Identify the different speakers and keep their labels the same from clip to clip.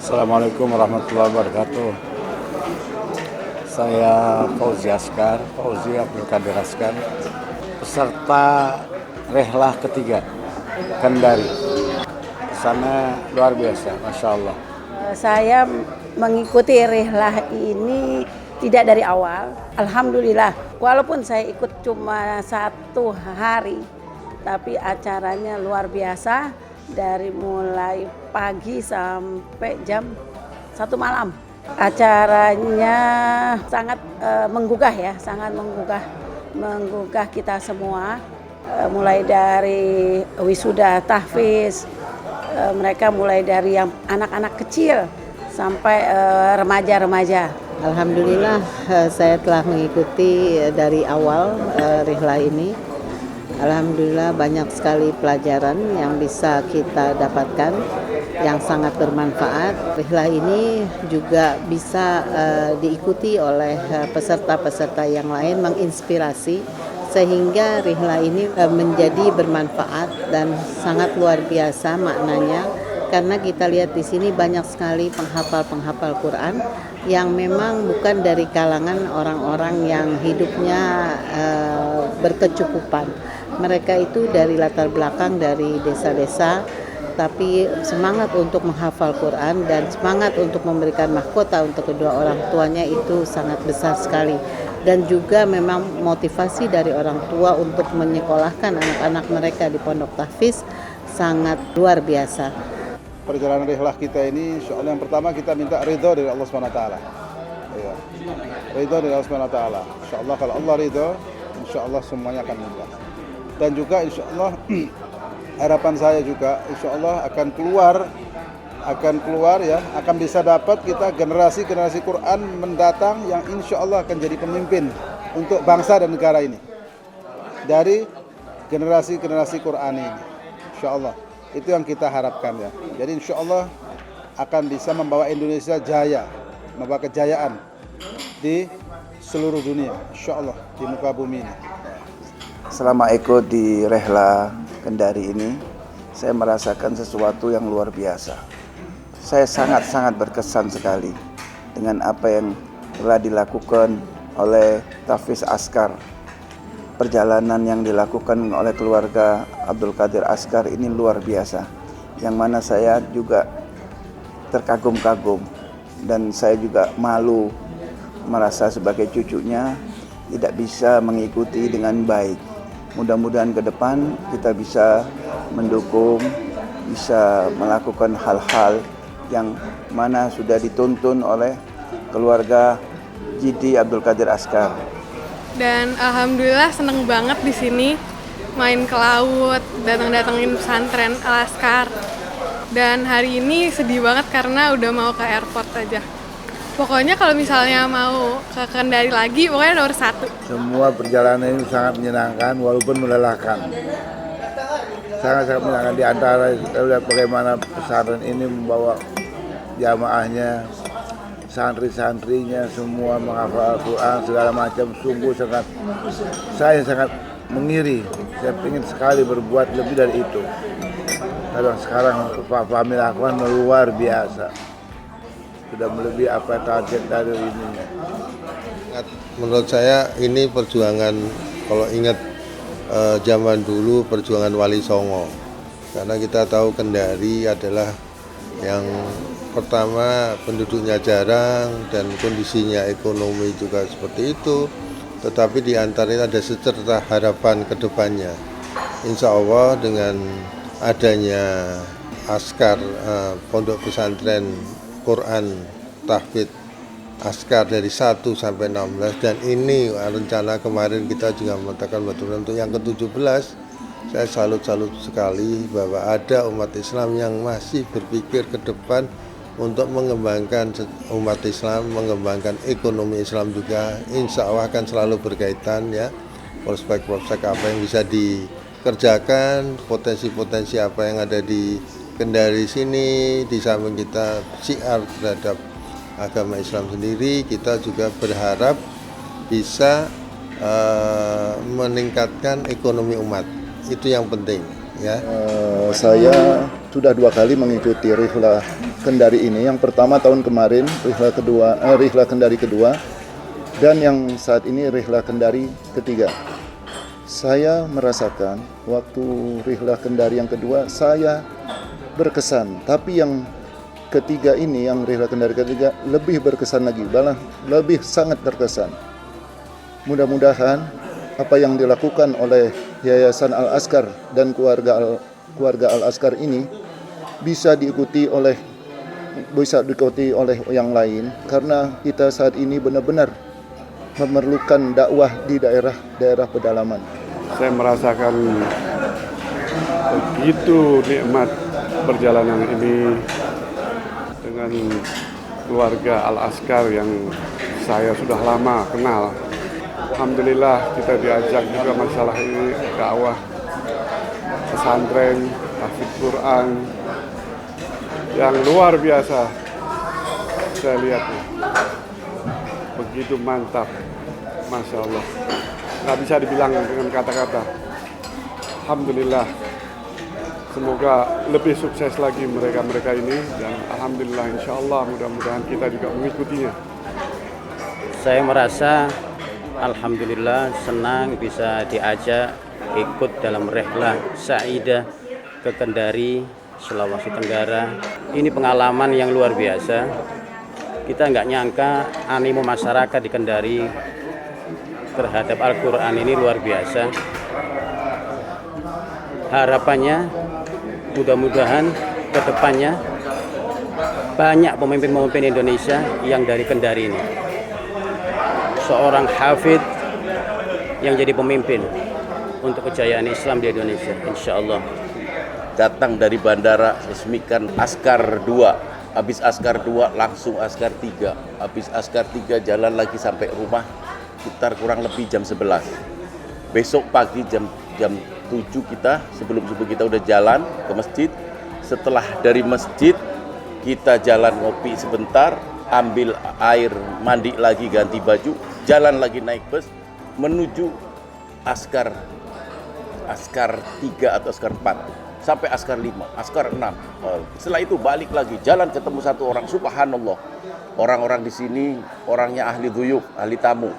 Speaker 1: Assalamualaikum warahmatullahi wabarakatuh. Saya Fauzi Abdul Qadir Askar, peserta rehlah ketiga Kendari. Kesana luar biasa, Masya Allah.
Speaker 2: Saya mengikuti rehlah ini tidak dari awal. Alhamdulillah, walaupun saya ikut cuma 1 hari, tapi acaranya luar biasa dari mulai pagi sampai jam 1 malam. Acaranya sangat sangat menggugah kita semua. Mulai dari wisuda tahfiz, mereka mulai dari yang anak-anak kecil sampai remaja-remaja.
Speaker 3: Alhamdulillah saya telah mengikuti dari awal rihla ini. Alhamdulillah banyak sekali pelajaran yang bisa kita dapatkan yang sangat bermanfaat. Rihla ini juga bisa diikuti oleh peserta-peserta yang lain, menginspirasi sehingga rihla ini menjadi bermanfaat dan sangat luar biasa maknanya. Karena kita lihat di sini banyak sekali penghafal Quran yang memang bukan dari kalangan orang-orang yang hidupnya berkecukupan. Mereka itu dari latar belakang dari desa-desa, tapi semangat untuk menghafal Quran dan semangat untuk memberikan mahkota untuk kedua orang tuanya itu sangat besar sekali. Dan juga memang motivasi dari orang tua untuk menyekolahkan anak-anak mereka di pondok tahfiz sangat luar biasa.
Speaker 4: Perjalanan rihlah kita ini, insya Allah yang pertama kita minta ridho dari Allah SWT. Ya. Ridho dari Allah SWT. Insya Allah kalau Allah ridho, insya Allah semuanya akan mudah. Dan juga insya Allah harapan saya juga insya Allah akan keluar ya, akan bisa dapat kita generasi Quran mendatang yang insya Allah akan jadi pemimpin untuk bangsa dan negara ini dari generasi Quran ini, insya Allah. Itu yang kita harapkan ya. Jadi insya Allah akan bisa membawa Indonesia jaya, membawa kejayaan di seluruh dunia, insya Allah di muka bumi ini.
Speaker 5: Selama ikut di rehlah Kendari ini, saya merasakan sesuatu yang luar biasa. Saya sangat berkesan sekali dengan apa yang telah dilakukan oleh Tahfiz Askar. Perjalanan yang dilakukan oleh keluarga Abdul Qadir Askar ini luar biasa, yang mana saya juga terkagum-kagum dan saya juga malu merasa sebagai cucunya tidak bisa mengikuti dengan baik. Mudah-mudahan ke depan kita bisa mendukung, bisa melakukan hal-hal yang mana sudah dituntun oleh keluarga Jidi Abdul Qadir Askar.
Speaker 6: Dan alhamdulillah seneng banget di sini main ke laut, datangin pesantren Al Askar. Dan hari ini sedih banget karena udah mau ke airport aja. Pokoknya kalau misalnya mau ke Kendari lagi, pokoknya nomor 1.
Speaker 1: Semua perjalanan ini sangat menyenangkan walaupun melelahkan. Sangat menyenangkan. Di antara kita lihat bagaimana pesantren ini membawa jamaahnya, santri-santrinya semua menghafal Al-Quran segala macam. Sungguh saya sangat mengiri. Saya ingin sekali berbuat lebih dari itu. Kalau sekarang Pak Fahmi lakukan luar biasa, sudah melebihi apa target dari ini.
Speaker 7: Menurut saya ini perjuangan, kalau ingat zaman dulu perjuangan Wali Songo, karena kita tahu Kendari adalah yang pertama penduduknya jarang dan kondisinya ekonomi juga seperti itu, tetapi di antaranya ada secerca harapan ke depannya. Insya Allah dengan adanya Askar, pondok pesantren Quran tahfidz Askar dari 1 sampai 16, dan ini rencana kemarin kita juga mengatakan betul untuk yang ke-17, saya salut sekali bahwa ada umat Islam yang masih berpikir ke depan untuk mengembangkan umat Islam, mengembangkan ekonomi Islam juga. Insya Allah akan selalu berkaitan ya, prospek apa yang bisa dikerjakan, potensi apa yang ada di Kendari sini. Di samping kita syiar terhadap agama Islam sendiri, kita juga berharap bisa meningkatkan ekonomi umat. Itu yang penting ya.
Speaker 8: Saya sudah 2 kali mengikuti Rihla Kendari ini. Yang pertama tahun kemarin Rihla Kendari kedua, dan yang saat ini Rihla Kendari ketiga. Saya merasakan waktu Rihla Kendari yang kedua saya berkesan, tapi yang ketiga ini, yang Rihla Kendari ketiga, lebih berkesan lagi, bahkan lebih sangat terkesan. Mudah-mudahan apa yang dilakukan oleh Yayasan Al-Azkar dan keluarga Al-Azkar ini bisa diikuti oleh yang lain, karena kita saat ini benar-benar memerlukan dakwah di daerah pedalaman.
Speaker 9: Saya merasakan begitu nikmat perjalanan ini dengan keluarga Al-Azkar yang saya sudah lama kenal. Alhamdulillah kita diajak juga masalah ini, dakwah pesantren, tahfidz Quran yang luar biasa. Saya lihat nih, begitu mantap, Masya Allah. Nggak bisa dibilang dengan kata-kata. Alhamdulillah, semoga lebih sukses lagi mereka ini, dan alhamdulillah insya Allah mudah-mudahan kita juga mengikutinya.
Speaker 10: Saya merasa alhamdulillah senang bisa diajak ikut dalam rihlah Sa'idah ke Kendari, Sulawesi Tenggara. Ini pengalaman yang luar biasa. Kita nggak nyangka animo masyarakat di Kendari terhadap Al-Quran ini luar biasa. Harapannya mudah-mudahan ke depannya banyak pemimpin-pemimpin Indonesia yang dari Kendari ini. Seorang hafidz yang jadi pemimpin untuk kejayaan Islam di Indonesia, insya Allah.
Speaker 11: Datang dari bandara resmikan Askar 2, habis Askar 2 langsung Askar 3, habis Askar 3 jalan lagi sampai rumah sekitar kurang lebih jam 11. Besok pagi jam 7 kita, sebelum subuh kita udah jalan ke masjid. Setelah dari masjid kita jalan ngopi sebentar, ambil air, mandi lagi, ganti baju, jalan lagi naik bus menuju Askar 3 atau Askar 4 sampai Askar 5, Askar 6. Setelah itu balik lagi, jalan ketemu satu orang, subhanallah. Orang-orang di sini orangnya ahli dhuyuf, ahli tamu.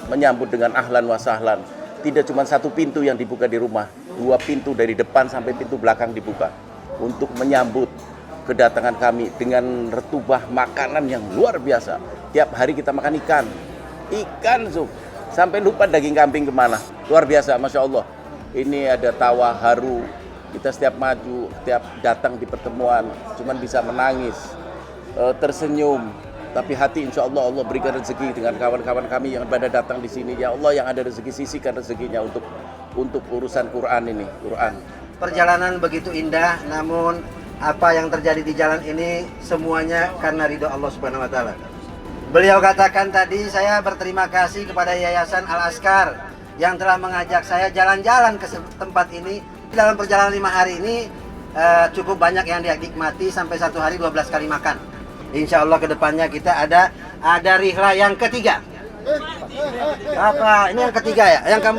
Speaker 11: Menyambut dengan ahlan wa sahlan. Tidak cuma satu pintu yang dibuka di rumah, 2 pintu dari depan sampai pintu belakang dibuka untuk menyambut kedatangan kami dengan retubah makanan yang luar biasa. Tiap hari kita makan ikan sampai lupa daging kambing kemana. Luar biasa, Masya Allah. Ini ada tawa haru. Kita setiap maju, setiap datang di pertemuan cuman bisa menangis, tersenyum, tapi hati insya Allah Allah berikan rezeki dengan kawan-kawan kami yang pada datang di sini. Ya Allah, yang ada rezeki sisihkan rezekinya untuk urusan Quran ini.
Speaker 12: Perjalanan begitu indah, namun apa yang terjadi di jalan ini semuanya karena ridho Allah Subhanahu wa taala. Beliau katakan tadi, saya berterima kasih kepada Yayasan Al-Azkar yang telah mengajak saya jalan-jalan ke tempat ini. Dalam perjalanan 5 hari ini cukup banyak yang dinikmati, sampai 1 hari 12 kali makan. Insya Allah kedepannya kita ada rihlah yang ketiga. Apa? Ini yang ketiga ya? Yang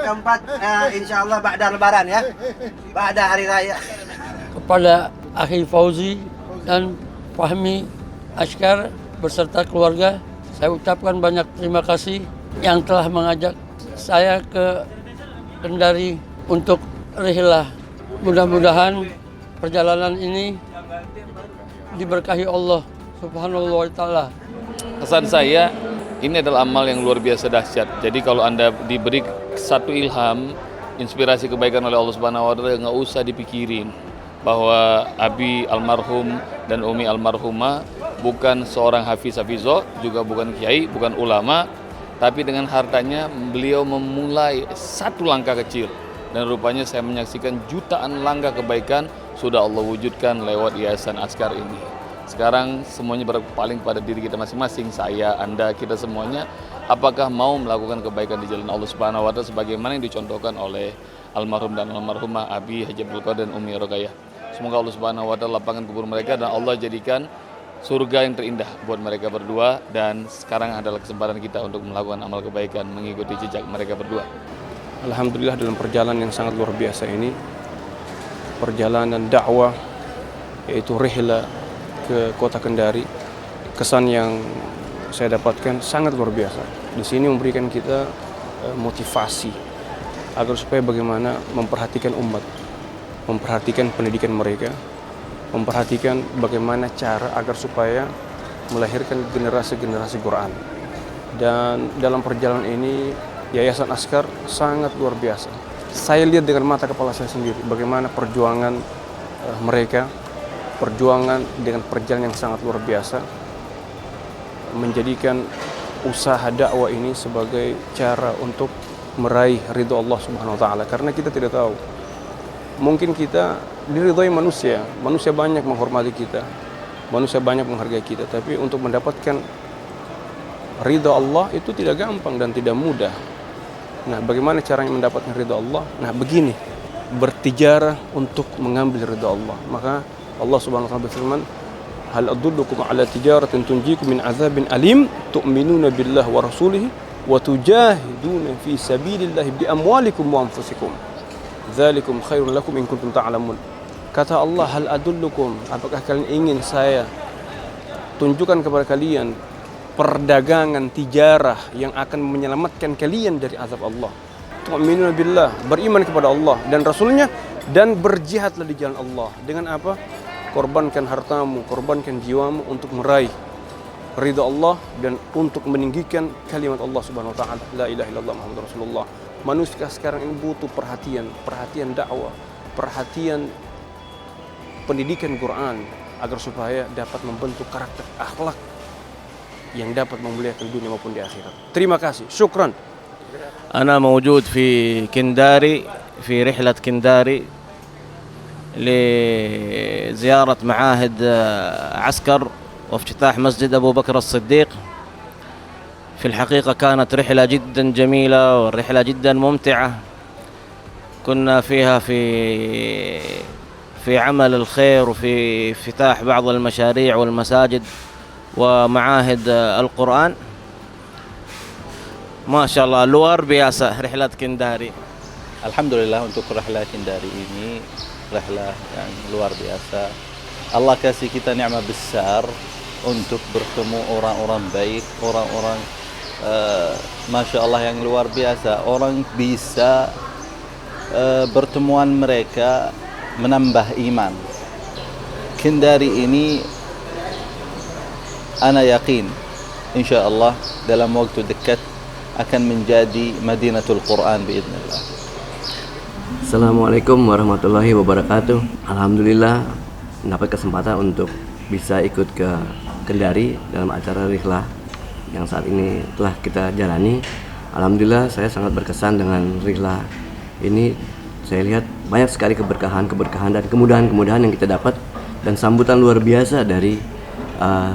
Speaker 12: keempat insya Allah ba'da lebaran ya, ba'da hari raya.
Speaker 13: Kepada Akhi Fauzi dan Fahmi Azkar beserta keluarga, saya ucapkan banyak terima kasih yang telah mengajak saya ke Kendari untuk rihlah. Mudah-mudahan perjalanan ini diberkahi Allah Subhanahu wa taala.
Speaker 14: Pesan saya, ini adalah amal yang luar biasa dahsyat. Jadi kalau Anda diberi satu ilham, inspirasi kebaikan oleh Allah Subhanahu wa taala, nggak usah dipikirin bahwa Abi almarhum dan Umi almarhumah bukan seorang hafizoh, juga bukan kiai, bukan ulama, tapi dengan hartanya beliau memulai satu langkah kecil. Dan rupanya saya menyaksikan jutaan langkah kebaikan sudah Allah wujudkan lewat Yayasan Azkar ini. Sekarang semuanya berpaling pada diri kita masing-masing, saya, Anda, kita semuanya. Apakah mau melakukan kebaikan di jalan Allah Subhanahu wa taala sebagaimana yang dicontohkan oleh almarhum dan almarhumah Abi Haji Abdul Qadir dan Umi Rogayah. Semoga Allah Subhanahu wa taala lapangkan kubur mereka dan Allah jadikan surga yang terindah buat mereka berdua. Dan sekarang adalah kesempatan kita untuk melakukan amal kebaikan mengikuti jejak mereka berdua.
Speaker 15: Alhamdulillah, dalam perjalanan yang sangat luar biasa ini, perjalanan dakwah yaitu rihla ke kota Kendari. Kesan yang saya dapatkan sangat luar biasa. Di sini memberikan kita motivasi agar supaya bagaimana memperhatikan umat, memperhatikan pendidikan mereka, memperhatikan bagaimana cara agar supaya melahirkan generasi-generasi Quran. Dan dalam perjalanan ini Yayasan Askar sangat luar biasa. Saya lihat dengan mata kepala saya sendiri bagaimana perjuangan mereka, perjuangan dengan perjalanan yang sangat luar biasa, menjadikan usaha dakwah ini sebagai cara untuk meraih ridho Allah Subhanahu wa taala. Karena kita tidak tahu, mungkin kita diridhoi manusia banyak menghormati kita, manusia banyak menghargai kita, tapi untuk mendapatkan ridho Allah itu tidak gampang dan tidak mudah. Nah, bagaimana caranya mendapatkan ridho Allah? Nah, begini, bertijarah untuk mengambil ridho Allah. Maka Allah Subhanahu wa taala berfirman, hal adullukum ala tijaratin tunjikum min azabin alim tu'minuna billahi wa rasulihi wa tujahiduna fi sabilillahi bi amwalikum wa anfusikum dzalikum khairul lakum in kuntum ta'lamun. Kata Allah, hal adullukum, apakah kalian ingin saya tunjukkan kepada kalian perdagangan tijarah yang akan menyelamatkan kalian dari azab Allah. Tu'minuna billah, beriman kepada Allah dan Rasulnya, dan berjihadlah di jalan Allah. Dengan apa? Korbankan hartamu, korbankan jiwamu untuk meraih ridha Allah dan untuk meninggikan kalimat Allah Subhanahu wa taala, la ilaha illallah Muhammadur Rasulullah. Manusia sekarang ini butuh perhatian dakwah, perhatian pendidikan Quran agar supaya dapat membentuk karakter akhlak yang dapat memuliakan dunia maupun di akhirat. Terima kasih. Syukran.
Speaker 16: أنا موجود في كنداري في رحلة كنداري لزيارة معاهد عسكر وافتتاح مسجد أبو بكر الصديق. في الحقيقة كانت رحلة جدا جميلة والرحلة جدا ممتعة. كنا فيها في عمل الخير وفي افتتاح بعض المشاريع والمساجد ومعاهد القرآن. Masya Allah, luar biasa rihlat Kendari.
Speaker 17: Alhamdulillah untuk rihlat Kendari ini rihlah yang luar biasa. Allah kasih kita nikmat besar untuk bertemu orang-orang baik, orang-orang Masya Allah yang luar biasa. Orang bisa pertemuan mereka menambah iman. Kendari ini ana yakin insya Allah dalam waktu dekat akan menjadi Madinatul Quran biidznillah.
Speaker 18: Assalamualaikum warahmatullahi wabarakatuh. Alhamdulillah mendapat kesempatan untuk bisa ikut ke Kendari dalam acara rihlah yang saat ini telah kita jalani. Alhamdulillah saya sangat berkesan dengan rihlah ini. Saya lihat banyak sekali keberkahan dan kemudahan yang kita dapat, dan sambutan luar biasa dari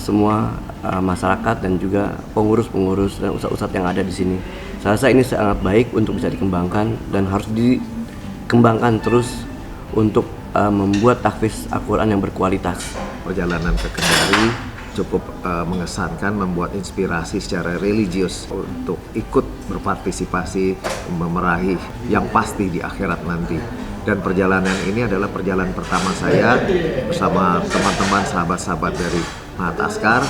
Speaker 18: semua masyarakat dan juga pengurus dan ustadz-ustadz yang ada di sini. Saya rasa ini sangat baik untuk bisa dikembangkan dan harus dikembangkan terus untuk membuat tahfiz Al-Quran yang berkualitas.
Speaker 19: Perjalanan ke Kendari cukup mengesankan, membuat inspirasi secara religius untuk ikut berpartisipasi meraih yang pasti di akhirat nanti. Dan perjalanan ini adalah perjalanan pertama saya bersama teman-teman sahabat-sahabat dari Mahat Askar.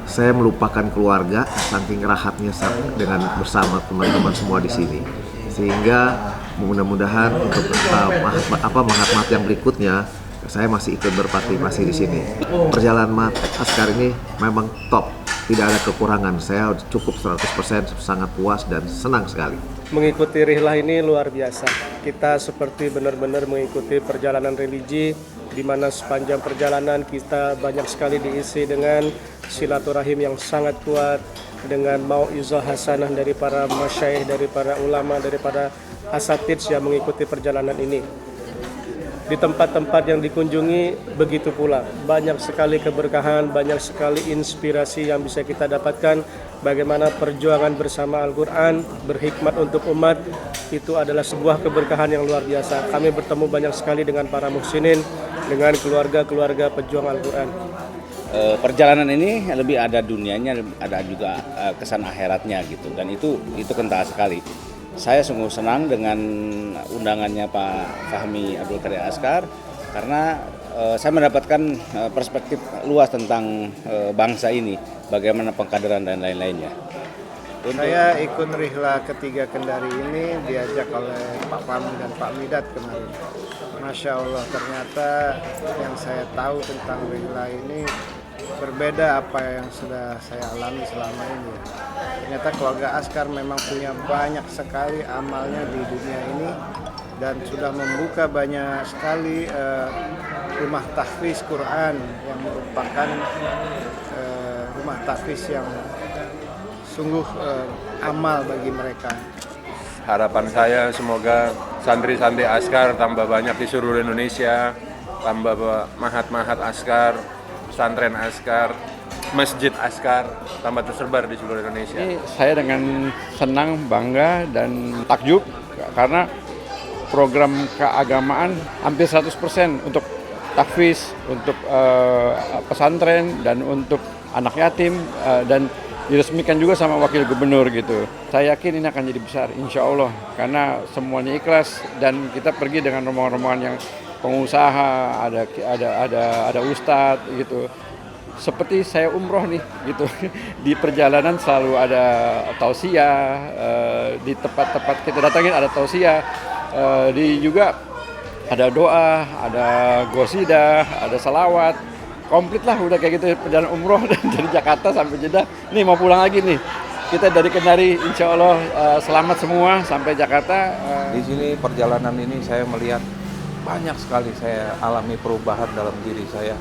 Speaker 19: Saya melupakan keluarga saking rahatnya dengan bersama teman-teman semua di sini. Sehingga mudah-mudahan untuk Mahat yang berikutnya saya masih ikut berpartisipasi di sini. Perjalanan Mahat Askar ini memang top, tidak ada kekurangan. Saya cukup 100%, sangat puas dan senang sekali.
Speaker 20: Mengikuti rihlah ini luar biasa. Kita seperti benar-benar mengikuti perjalanan religi, di mana sepanjang perjalanan kita banyak sekali diisi dengan silaturahim yang sangat kuat, dengan mau'izah hasanah dari para masyayikh, dari para ulama, dari para asatidzah yang mengikuti perjalanan ini. Di tempat-tempat yang dikunjungi begitu pula, banyak sekali keberkahan, banyak sekali inspirasi yang bisa kita dapatkan. Bagaimana perjuangan bersama Al-Quran, berhikmat untuk umat, itu adalah sebuah keberkahan yang luar biasa. Kami bertemu banyak sekali dengan para muhsinin, dengan keluarga-keluarga pejuang Al-Quran.
Speaker 21: Perjalanan ini lebih ada dunianya, ada juga kesan akhiratnya gitu, dan itu kental sekali. Saya sungguh senang dengan undangannya Pak Fahmi Abdul Qadir Askar, karena saya mendapatkan perspektif luas tentang bangsa ini, bagaimana pengkaderan dan lain-lainnya.
Speaker 20: Saya ikut rihla ketiga Kendari ini diajak oleh Pak Fahmi dan Pak Midat kemarin. Masya Allah, ternyata yang saya tahu tentang rihla ini berbeda apa yang sudah saya alami selama ini. Ternyata keluarga Askar memang punya banyak sekali amalnya di dunia ini dan sudah membuka banyak sekali rumah tahfiz Quran yang merupakan rumah tahfiz yang sungguh amal bagi mereka.
Speaker 2: Harapan saya semoga santri-santri Askar tambah banyak di seluruh Indonesia, tambah mahat-mahat Askar, pesantren Askar, masjid Askar, tambah tersebar di seluruh Indonesia.
Speaker 9: Ini saya dengan senang, bangga, dan takjub karena program keagamaan hampir 100% untuk tahfiz, untuk pesantren, dan untuk anak yatim, dan diresmikan juga sama wakil gubernur gitu. Saya yakin ini akan jadi besar, insya Allah, karena semuanya ikhlas dan kita pergi dengan rombongan-rombongan yang pengusaha, ada ustadz gitu. Seperti saya umroh nih gitu. Di perjalanan selalu ada tausiah, di tempat-tempat kita datangin ada tausiah, di juga ada doa, ada gosidah, ada salawat. Komplit lah udah kayak gitu perjalanan umroh dari Jakarta sampai Jeddah. Nih mau pulang lagi nih. Kita dari Kendari insya Allah selamat semua sampai Jakarta.
Speaker 22: Di sini perjalanan ini saya melihat banyak sekali saya alami perubahan dalam diri saya.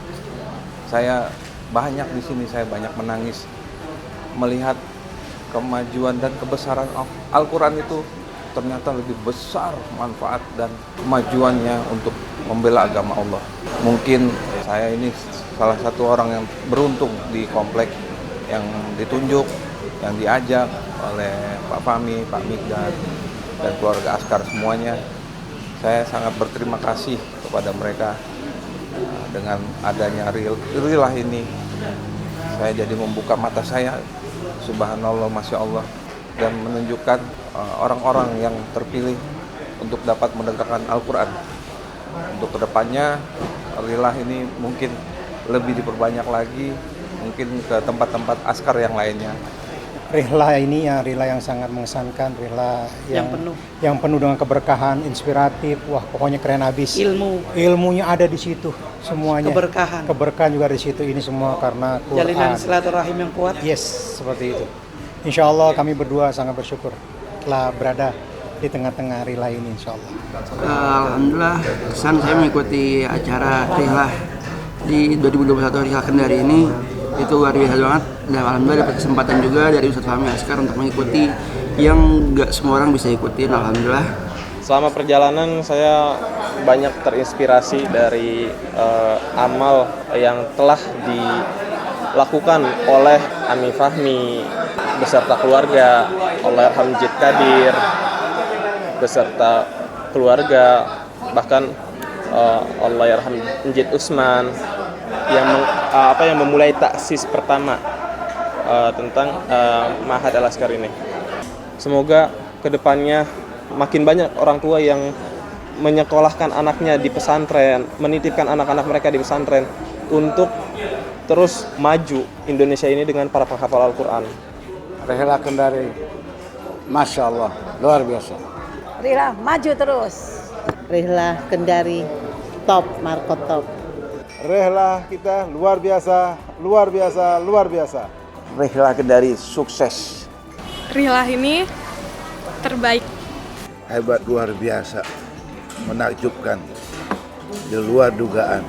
Speaker 22: Saya banyak di sini saya banyak menangis melihat kemajuan dan kebesaran Al-Quran itu ternyata lebih besar manfaat dan kemajuannya untuk membela agama Allah. Mungkin saya ini salah satu orang yang beruntung di komplek yang ditunjuk, yang diajak oleh Pak Fahmi, Pak Midat, dan keluarga Askar semuanya. Saya sangat berterima kasih kepada mereka. Dengan adanya rilah ini, saya jadi membuka mata saya, subhanallah, masya Allah, dan menunjukkan orang-orang yang terpilih untuk dapat menegakkan Al-Quran. Untuk kedepannya, rilah ini mungkin lebih diperbanyak lagi, mungkin ke tempat-tempat Askar yang lainnya.
Speaker 23: Rihla ini ya rihla yang sangat mengesankan, rihla yang penuh dengan keberkahan, inspiratif. Wah, pokoknya keren habis. Ilmunya ada di situ semuanya. Keberkahan juga di situ. Ini semua karena Quran.
Speaker 24: Jalinan silaturahim yang kuat.
Speaker 23: Yes, seperti itu. Insya Allah kami berdua sangat bersyukur telah berada di tengah-tengah rihla ini, insya Allah.
Speaker 24: Alhamdulillah, kesan saya mengikuti acara rihla di 2021 Rihla Kendari ini itu luar biasa banget, dan alhamdulillah dapat kesempatan juga dari Ustadz Fahmi Askar untuk mengikuti yang nggak semua orang bisa ikutin. Alhamdulillah.
Speaker 25: Selama perjalanan saya banyak terinspirasi dari amal yang telah dilakukan oleh Ami Fahmi beserta keluarga, oleh Hamjid Kadir beserta keluarga, bahkan Allahyarham Njid Usman yang memulai taksis pertama tentang Ma'had Al-Askar ini. Semoga kedepannya makin banyak orang tua yang menyekolahkan anaknya di pesantren, menitipkan anak-anak mereka di pesantren untuk terus maju Indonesia ini dengan para penghafal Al-Quran.
Speaker 26: Rihla Kendari, Masya Allah, luar biasa.
Speaker 3: Rihla maju terus. Rihla Kendari top, Marco top.
Speaker 4: Rihla kita luar biasa, luar biasa, luar biasa.
Speaker 5: Rihla Kendari sukses.
Speaker 6: Rihla ini terbaik.
Speaker 1: Hebat, luar biasa, menakjubkan, di luar dugaan.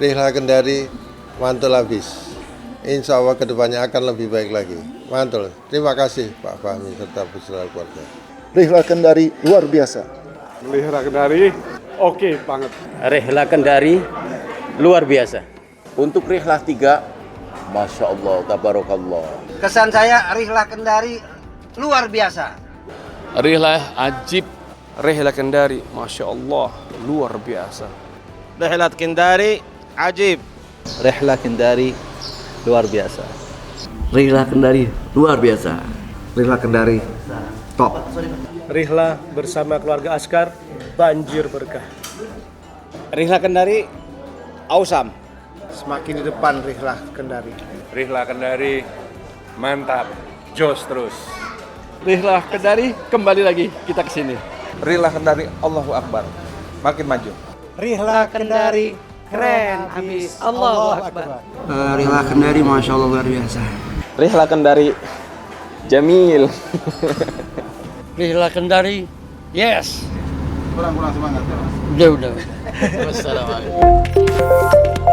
Speaker 7: Rihla Kendari mantul habis. Insya Allah kedepannya akan lebih baik lagi. Mantul. Terima kasih Pak Fahmi serta beserta keluarga.
Speaker 8: Rihla Kendari luar biasa.
Speaker 9: Rihla Kendari oke banget.
Speaker 10: Rihla Kendari luar biasa.
Speaker 11: Untuk Rihla 3, Masya Allah, Tabarakallah.
Speaker 12: Kesan saya Rihla Kendari luar biasa.
Speaker 14: Rihla ajib.
Speaker 15: Rihla Kendari, Masya Allah, luar biasa.
Speaker 16: Rihla Kendari ajib.
Speaker 17: Rihla Kendari luar biasa.
Speaker 18: Rihla Kendari luar biasa.
Speaker 19: Rihla Kendari top.
Speaker 20: Rihla bersama keluarga Askar banjir berkah.
Speaker 21: Rihla Kendari awesome.
Speaker 20: Semakin di depan Rihlah Kendari.
Speaker 2: Rihlah Kendari mantap, jos terus.
Speaker 15: Rihlah Kendari kembali lagi kita ke sini. Rihlah Kendari Allahu Akbar. Makin maju.
Speaker 13: Rihlah Kendari keren habis. Allahu Akbar.
Speaker 22: Rihlah Kendari Masya Allah luar biasa.
Speaker 15: Rihlah Kendari Jamil.
Speaker 13: Rihlah Kendari yes.
Speaker 4: Kurang semangat ya.
Speaker 13: Udah. Wassalamualaikum.